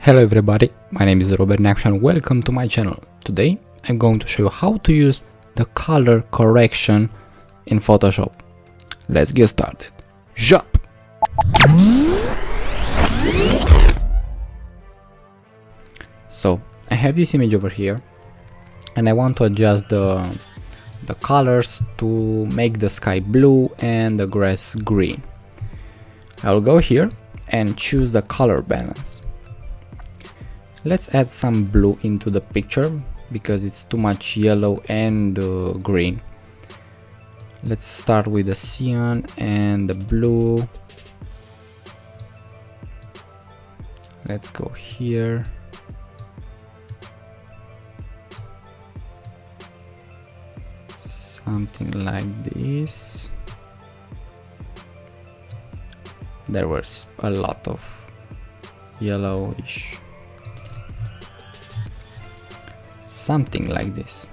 Hello everybody, my name is Neacsu and welcome to my channel. Today I'm going to show you how to use the color correction in Photoshop. Let's get started. Jump! So I have this image over here and I want to adjust the colors to make the sky blue and the grass green. I'll go here and choose the color balance. Let's add some blue into the picture because it's too much yellow and green. Let's start with the cyan and the blue. Let's go here. Something like this. There was a lot of yellowish. Something like this.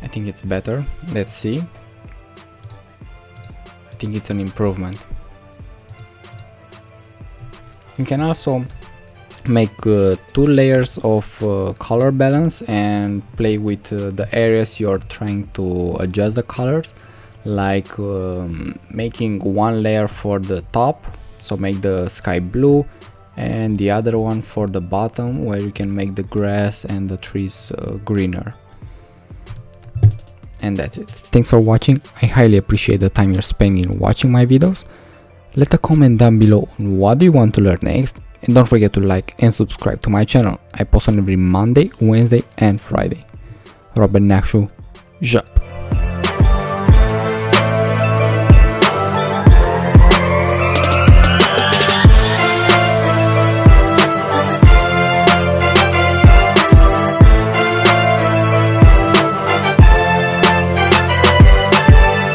I think it's better. Let's see. I think it's an improvement. You can also make 2 layers of color balance and play with the areas you're trying to adjust the colors, like making 1 layer for the top, so make the sky blue, and the other one for the bottom where you can make the grass and the trees greener. And that's it. Thanks for watching. I highly appreciate the time you're spending watching my videos. Let a comment down below on what do you want to learn next, and don't forget to like and subscribe to my channel. I post on every Monday, Wednesday and Friday. Neacsu, jump!